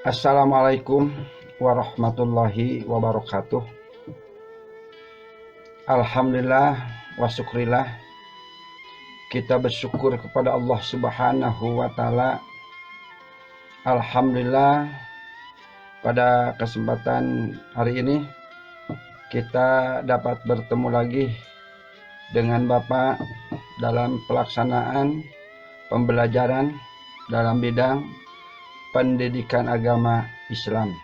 Assalamualaikum warahmatullahi wabarakatuh. Alhamdulillah wa syukrillah. Kita bersyukur kepada Allah Subhanahu wa taala. Alhamdulillah, pada kesempatan hari ini kita dapat bertemu lagi dengan Bapak dalam pelaksanaan pembelajaran dalam bidang pendidikan agama Islam.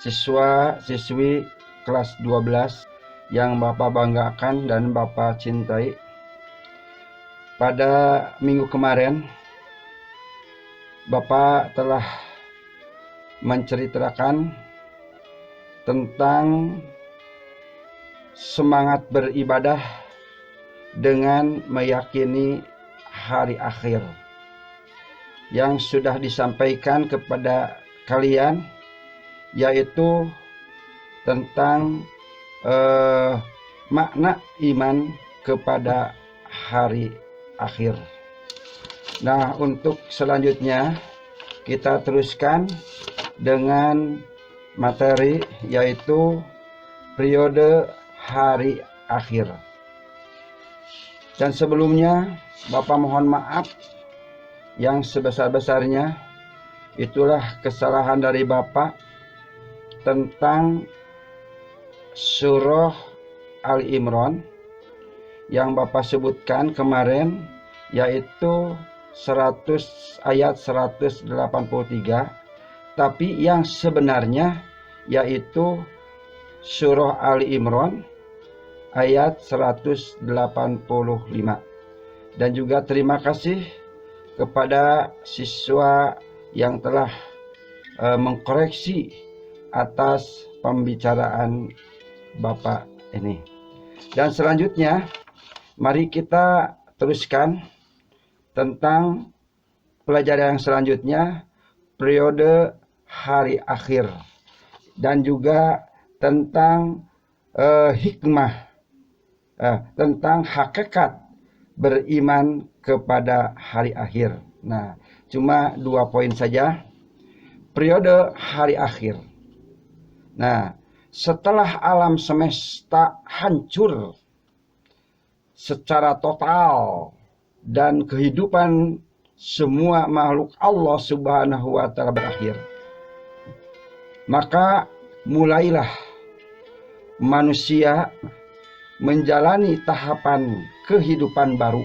Siswa-siswi kelas 12 yang Bapak banggakan dan Bapak cintai, pada minggu kemarin Bapak telah menceritakan tentang semangat beribadah dengan meyakini hari akhir yang sudah disampaikan kepada kalian, yaitu tentang makna iman kepada hari akhir. Nah, untuk selanjutnya kita teruskan dengan materi, yaitu periode hari akhir. Dan sebelumnya Bapak mohon maaf yang sebesar-besarnya. Itulah kesalahan dari Bapak tentang surah Ali Imran yang Bapak sebutkan kemarin, yaitu ayat 183, tapi yang sebenarnya yaitu surah Ali Imran ayat 185. Dan juga terima kasih kepada siswa yang telah mengkoreksi atas pembicaraan Bapak ini. Dan selanjutnya mari kita teruskan tentang pelajaran yang selanjutnya, periode hari akhir, dan juga tentang hikmah, tentang hakikat beriman kepada hari akhir. Nah, cuma 2 poin saja. Periode hari akhir. Nah, setelah alam semesta hancur secara total dan kehidupan semua makhluk Allah Subhanahu wa taala berakhir, maka mulailah manusia menjalani tahapan kehidupan baru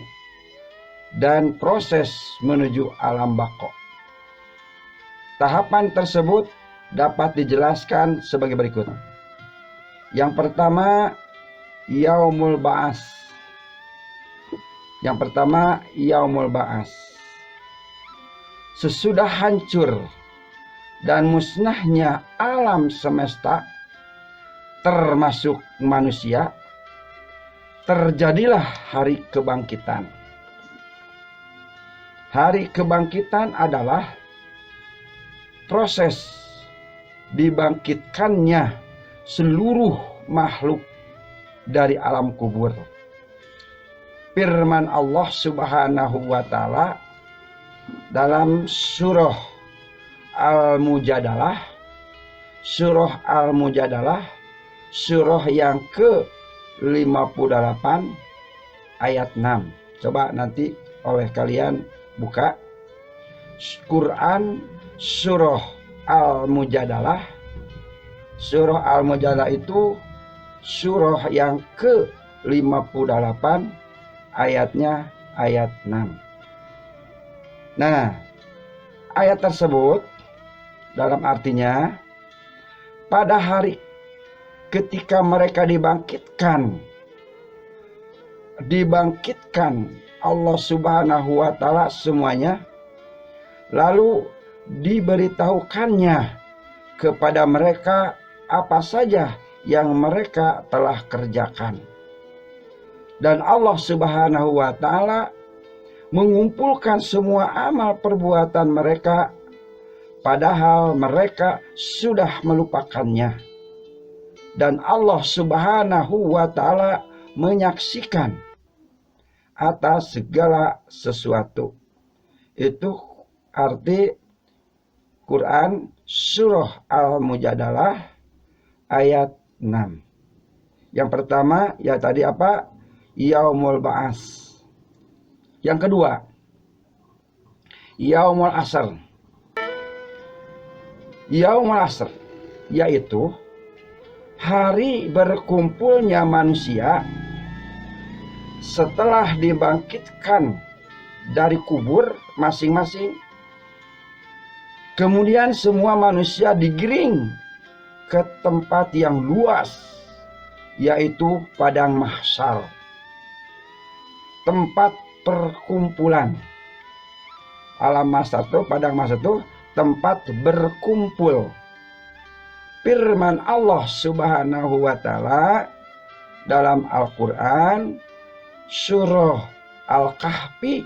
dan proses menuju alam baqo. Tahapan tersebut dapat dijelaskan sebagai berikut. Yang pertama, Yaumul Ba'ats. Sesudah hancur dan musnahnya alam semesta, termasuk manusia, terjadilah hari kebangkitan. Hari kebangkitan adalah proses dibangkitkannya seluruh makhluk dari alam kubur. Firman Allah Subhanahu wa taala dalam surah Al-Mujadalah, surah yang ke-58 ayat 6. Coba nanti oleh kalian buka Quran surah Al-Mujadalah. Surah Al-Mujadalah itu surah yang ke-58, ayatnya ayat 6. Nah, ayat tersebut dalam artinya, pada hari ketika mereka dibangkitkan Allah Subhanahu wa taala semuanya, lalu diberitahukannya kepada mereka apa saja yang mereka telah kerjakan. Dan Allah Subhanahu wa taala mengumpulkan semua amal perbuatan mereka, padahal mereka sudah melupakannya. Dan Allah Subhanahu wa taala menyaksikan atas segala sesuatu. Itu arti Quran surah Al-Mujadalah ayat 6. Yang pertama ya tadi apa? Yaumul Ba'as. Yang kedua, Yaumul Asr. Yaumul Asr yaitu hari berkumpulnya manusia setelah dibangkitkan dari kubur masing-masing. Kemudian semua manusia digiring ke tempat yang luas, yaitu padang mahsyar, tempat perkumpulan. Alam mahsyar itu, padang mahsyar itu tempat berkumpul. Firman Allah Subhanahu wa taala dalam Al-Qur'an surah Al-Kahfi.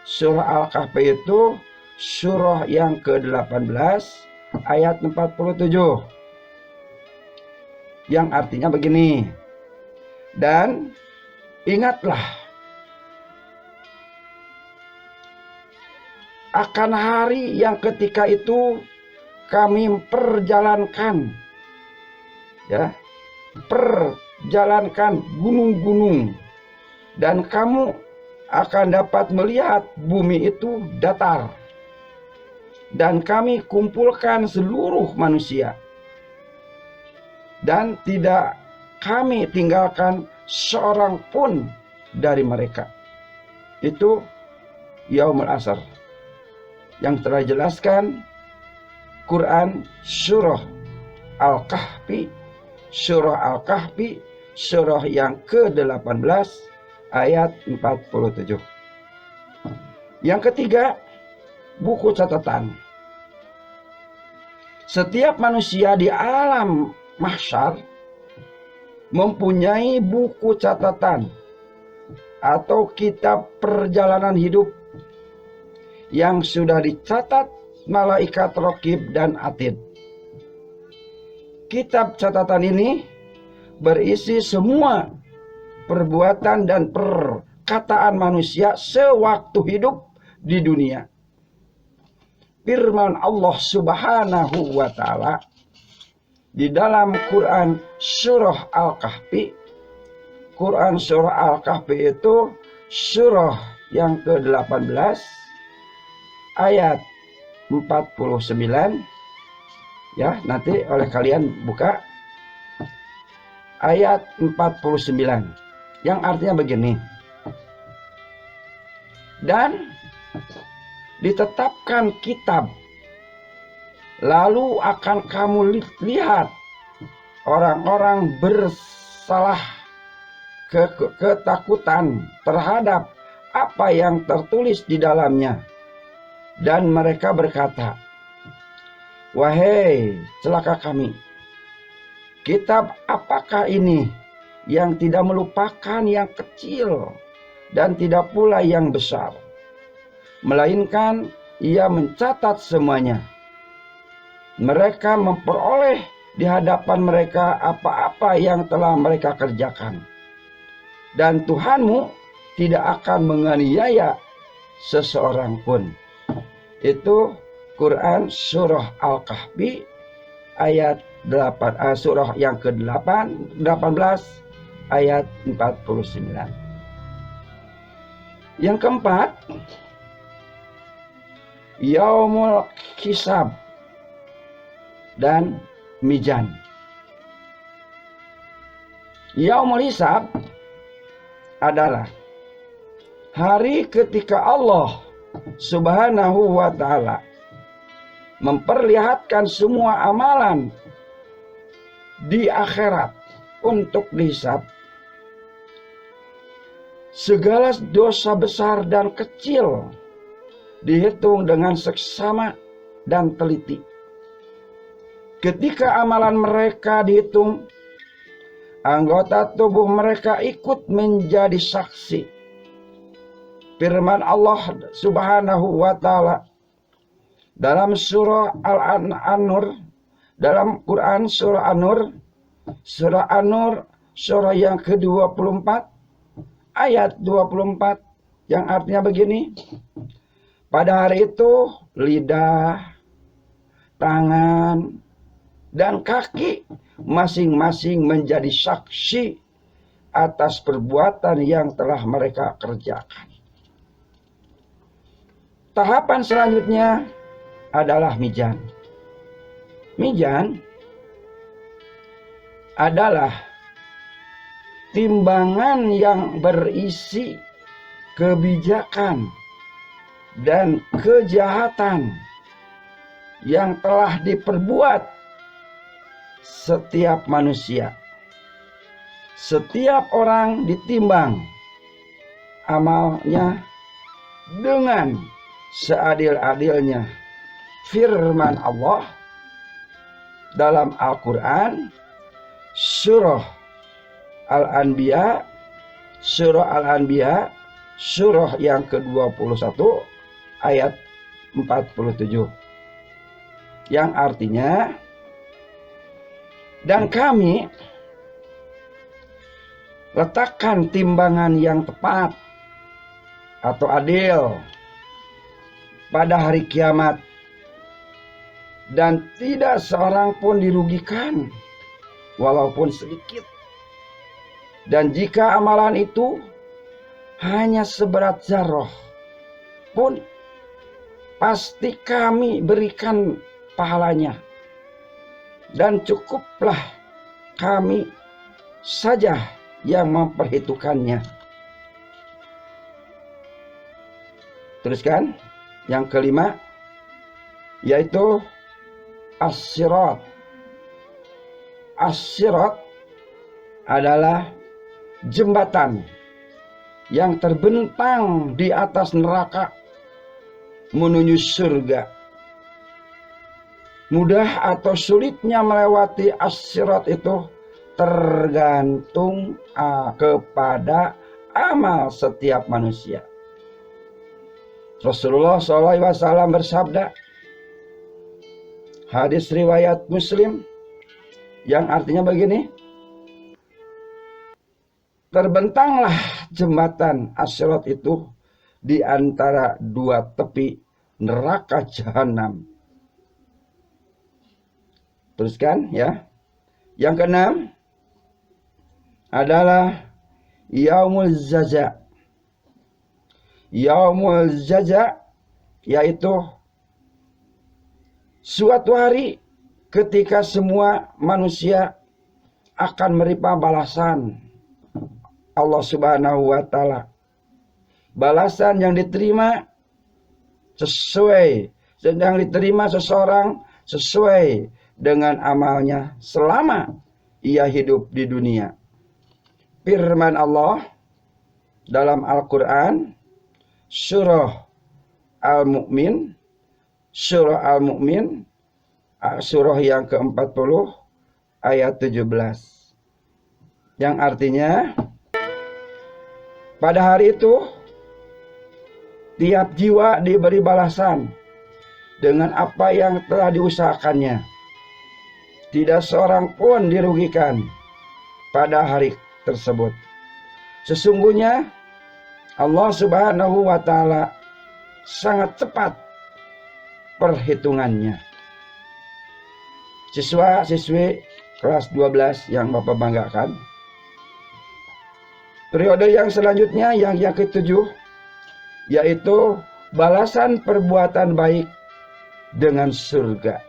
Surah Al-Kahfi itu surah yang ke-18 ayat 47. Yang artinya begini. Dan ingatlah akan hari yang ketika itu kami perjalankan gunung-gunung, dan kamu akan dapat melihat bumi itu datar, dan kami kumpulkan seluruh manusia, dan tidak kami tinggalkan seorang pun dari mereka. Itu Yaumul Asr yang telah jelaskan Quran surah Al-Kahfi. Surah Al-Kahfi surah yang ke-18 ayat 47. Yang ketiga, buku catatan. Setiap manusia di alam mahsyar mempunyai buku catatan atau kitab perjalanan hidup yang sudah dicatat malaikat Raqib dan Atid. Kitab catatan ini berisi semua perbuatan dan perkataan manusia sewaktu hidup di dunia. Firman Allah Subhanahu wa taala di dalam Quran surah Al-Kahfi. Quran surah Al-Kahfi itu surah yang ke-18 ayat 49. Ya, nanti oleh kalian buka ayat 49 yang artinya begini. Dan ditetapkan kitab, lalu akan kamu lihat orang-orang bersalah ketakutan terhadap apa yang tertulis di dalamnya, dan mereka berkata, wahai celaka kami, kitab apakah ini yang tidak melupakan yang kecil dan tidak pula yang besar, melainkan ia mencatat semuanya. Mereka memperoleh di hadapan mereka apa-apa yang telah mereka kerjakan, dan Tuhanmu tidak akan menganiaya seseorang pun. Itu Quran surah Al-Kahfi ayat 8, surah yang ke-18 ayat 49. Yang keempat, Yaumul Hisab dan Mizan. Yaumul Hisab adalah hari ketika Allah Subhanahu wa ta'ala memperlihatkan semua amalan di akhirat untuk dihisab. Segala dosa besar dan kecil dihitung dengan seksama dan teliti. Ketika amalan mereka dihitung, anggota tubuh mereka ikut menjadi saksi. Firman Allah Subhanahu wa ta'ala dalam surah Al-An-Nur, dalam Quran surah An-Nur, surah yang ke-24 ayat 24, yang artinya begini. Pada hari itu lidah, tangan, dan kaki masing-masing menjadi saksi atas perbuatan yang telah mereka kerjakan. Tahapan selanjutnya adalah mizan. Mizan adalah timbangan yang berisi kebijakan dan kejahatan yang telah diperbuat setiap manusia. Setiap orang ditimbang amalnya dengan seadil-adilnya. Firman Allah dalam Al-Quran, surah Al-Anbiya, surah yang ke-21 ayat 47, yang artinya, dan kami letakkan timbangan yang tepat atau adil pada hari kiamat, dan tidak seorang pun dirugikan walaupun sedikit. Dan jika amalan itu hanya seberat zarah pun, pasti kami berikan pahalanya, dan cukuplah kami saja yang memperhitungkannya. Teruskan yang kelima, yaitu as-sirat. As-sirat adalah jembatan yang terbentang di atas neraka menuju surga. Mudah atau sulitnya melewati as-sirat itu tergantung kepada amal setiap manusia. Rasulullah SAW bersabda, hadis riwayat Muslim, yang artinya begini, terbentanglah jembatan as-sirat itu di antara dua tepi neraka jahanam. Teruskan ya. Yang keenam adalah yaumul jaza. Yaumul jaza yaitu suatu hari ketika semua manusia akan menerima balasan Allah Subhanahu wa Ta'ala. Balasan yang diterima seseorang sesuai dengan amalnya selama ia hidup di dunia. Firman Allah dalam Al-Quran, surah Al-Mu'min, surah yang ke-40 ayat 17, yang artinya, pada hari itu tiap jiwa diberi balasan dengan apa yang telah diusahakannya. Tidak seorang pun dirugikan pada hari tersebut. Sesungguhnya Allah Subhanahu wa Ta'ala sangat cepat perhitungannya. Siswa-siswi kelas 12 yang Bapak banggakan, periode yang selanjutnya yang ketujuh, yaitu balasan perbuatan baik dengan surga.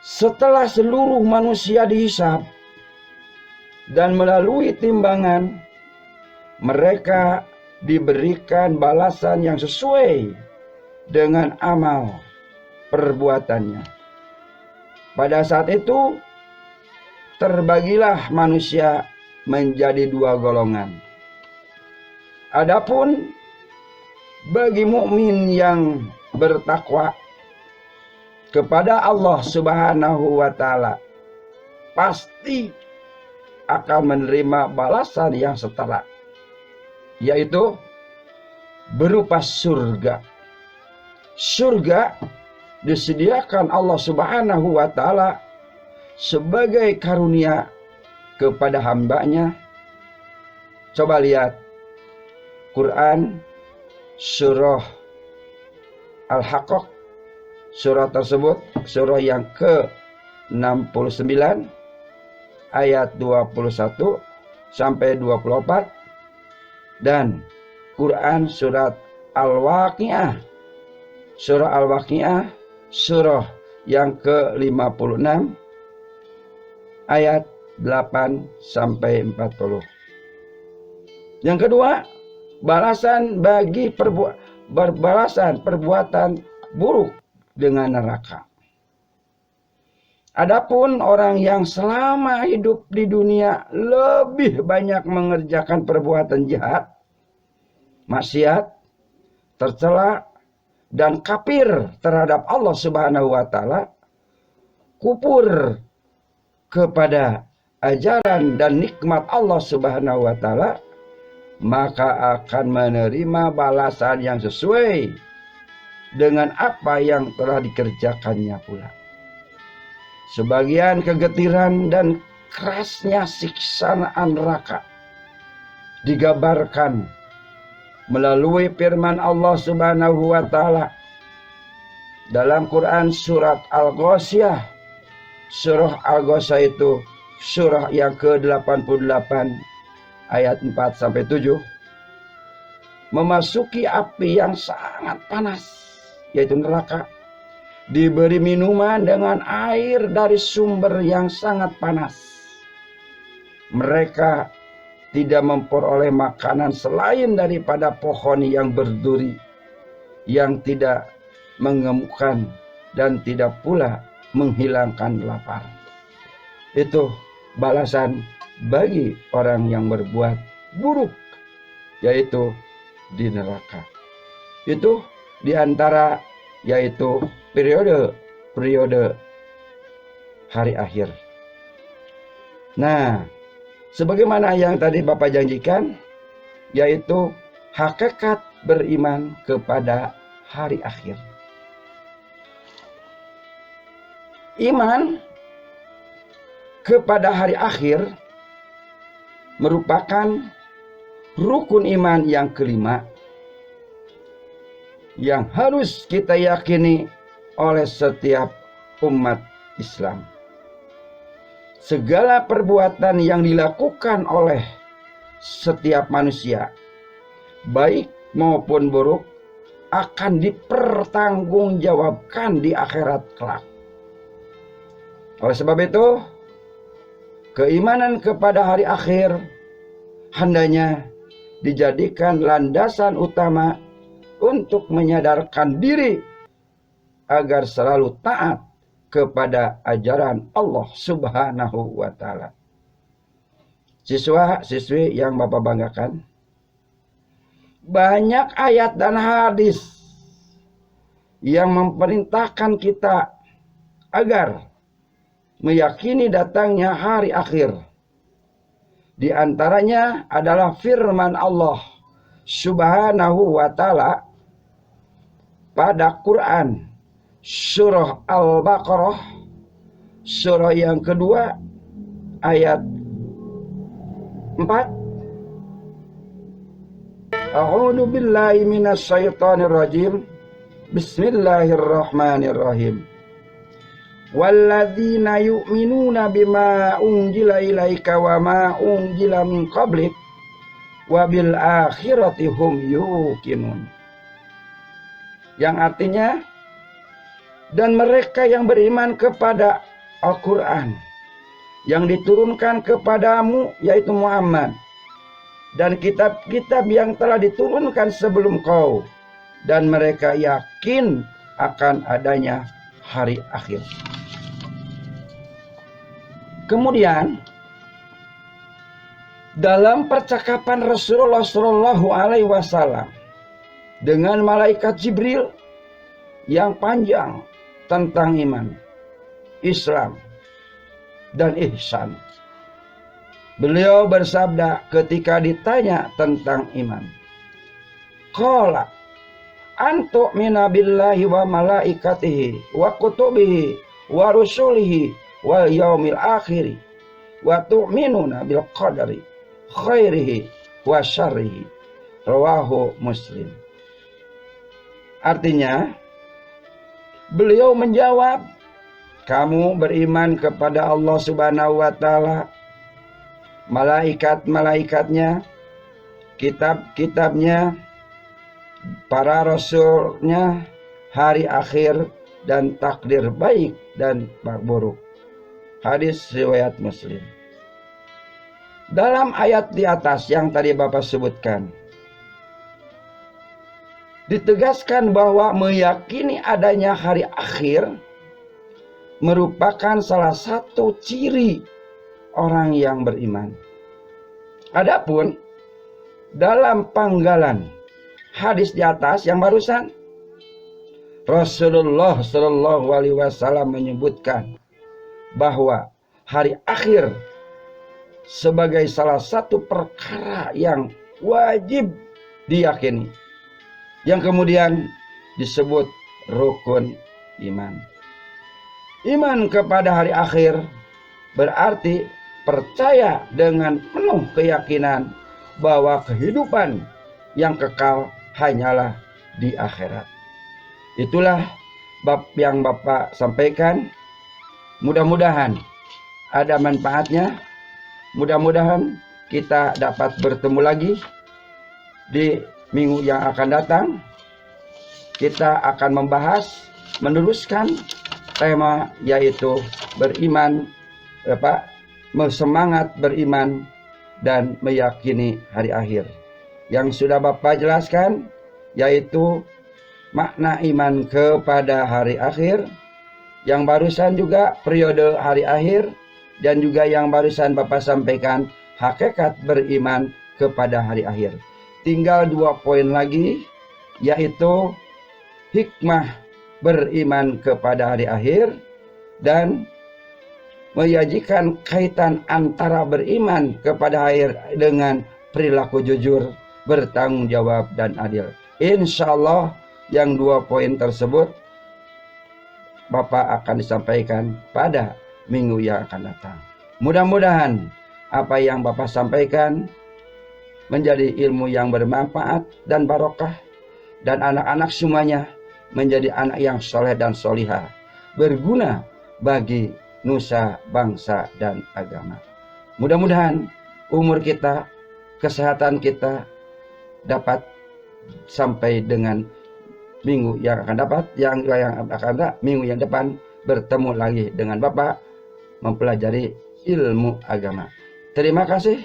Setelah seluruh manusia dihisab dan melalui timbangan, mereka diberikan balasan yang sesuai dengan amal perbuatannya. Pada saat itu terbagilah manusia menjadi dua golongan. Adapun bagi mukmin yang bertakwa kepada Allah Subhanahu wa Ta'ala, pasti akan menerima balasan yang setara, yaitu berupa surga. Surga disediakan Allah Subhanahu wa Ta'ala sebagai karunia kepada hambanya. Coba lihat Quran surah Al-Haqqah surah tersebut surah yang ke-69 ayat 21 sampai 24, dan Quran surat Al-Waqiah, surah Al-Waqiah surah yang ke-56 ayat 8 sampai 40. Yang kedua, balasan bagi perbuatan buruk dengan neraka. Adapun orang yang selama hidup di dunia lebih banyak mengerjakan perbuatan jahat, maksiat, tercela, dan kafir terhadap Allah Subhanahu wa taala, kufur kepada ajaran dan nikmat Allah Subhanahu wa taala, maka akan menerima balasan yang sesuai dengan apa yang telah dikerjakannya pula. Sebagian kegetiran dan kerasnya siksaan neraka digambarkan melalui firman Allah Subhanahu wa taala dalam Quran surat Al-Ghasyiyah. Surah Al-Ghasyiyah itu surah yang ke-88 ayat 4 sampai 7, memasuki api yang sangat panas, yaitu neraka, diberi minuman dengan air dari sumber yang sangat panas. Mereka tidak memperoleh makanan selain daripada pohon yang berduri, yang tidak mengemukkan dan tidak pula menghilangkan lapar. Itu balasan bagi orang yang berbuat buruk, yaitu di neraka. Itu diantara yaitu periode hari akhir. Nah, sebagaimana yang tadi Bapak janjikan, yaitu hakikat beriman kepada hari akhir. Iman kepada hari akhir merupakan rukun iman yang kelima yang harus kita yakini oleh setiap umat Islam. Segala perbuatan yang dilakukan oleh setiap manusia, baik maupun buruk, akan dipertanggungjawabkan di akhirat kelak. Oleh sebab itu, keimanan kepada hari akhir hendaknya dijadikan landasan utama untuk menyadarkan diri agar selalu taat kepada ajaran Allah Subhanahu wa taala. Siswa-siswi yang Bapak banggakan, banyak ayat dan hadis yang memerintahkan kita agar meyakini datangnya hari akhir. Di antaranya adalah firman Allah Subhanahu wa taala pada Quran surah Al-Baqarah surah yang kedua ayat 4. A'udzu billahi minasy syaithanir rajim. Bismillahirrahmanirrahim. Walladzina yu'minuna bima unzila ilaika wa ma unzila min qablik wa bil akhirati hum yuqinun. Yang artinya, dan mereka yang beriman kepada Al-Quran yang diturunkan kepadamu, yaitu Muhammad, dan kitab-kitab yang telah diturunkan sebelum kau, dan mereka yakin akan adanya hari akhir. Kemudian dalam percakapan Rasulullah Shallallahu Alaihi Wasallam dengan malaikat Jibril yang panjang tentang iman, Islam, dan ihsan, beliau bersabda ketika ditanya tentang iman, qala antu'mina billahi wa malaikatihi wa kutubihi wa rusulihi wal yaumil akhiri wa tu'minuna bil qadari khairihi wa syarrihi. Rawahu Muslim. Artinya, Beliau menjawab, kamu beriman kepada Allah Subhanahu wa Ta'ala, malaikat-malaikatnya, kitab-kitabnya, para rasulnya, hari akhir, dan takdir baik dan buruk. Hadis riwayat Muslim. Dalam ayat di atas yang tadi Bapak sebutkan, ditegaskan bahwa meyakini adanya hari akhir merupakan salah satu ciri orang yang beriman. Adapun dalam panggalan hadis di atas yang barusan, Rasulullah Shallallahu Alaihi Wasallam menyebutkan bahwa hari akhir sebagai salah satu perkara yang wajib diyakini, yang kemudian disebut rukun iman. Iman kepada hari akhir berarti percaya dengan penuh keyakinan bahwa kehidupan yang kekal hanyalah di akhirat. Itulah bab yang Bapak sampaikan. Mudah-mudahan ada manfaatnya. Mudah-mudahan kita dapat bertemu lagi di minggu yang akan datang. Kita akan membahas, meneruskan tema yaitu beriman, semangat beriman dan meyakini hari akhir. Yang sudah Bapak jelaskan yaitu makna iman kepada hari akhir. Yang barusan juga periode hari akhir. Dan juga yang barusan Bapak sampaikan hakikat beriman kepada hari akhir. Tinggal 2 poin lagi, yaitu hikmah beriman kepada hari akhir dan menyajikan kaitan antara beriman kepada akhir dengan perilaku jujur, bertanggung jawab dan adil. Insya Allah yang 2 poin tersebut Bapak akan disampaikan pada minggu yang akan datang. Mudah-mudahan apa yang Bapak sampaikan menjadi ilmu yang bermanfaat dan barokah, dan anak-anak semuanya menjadi anak yang soleh dan solihah, berguna bagi nusa, bangsa, dan agama. Mudah-mudahan umur kita, kesehatan kita dapat sampai dengan minggu yang akan minggu yang depan bertemu lagi dengan Bapak mempelajari ilmu agama. Terima kasih.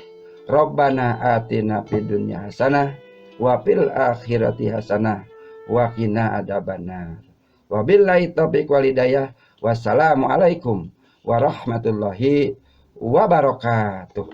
Rabbana atina fid dunya hasanah wa fil akhirati hasanah wa qina adzabannar. Wabillahi taufiq wal hidayah. Wassalamualaikum warahmatullahi wabarakatuh.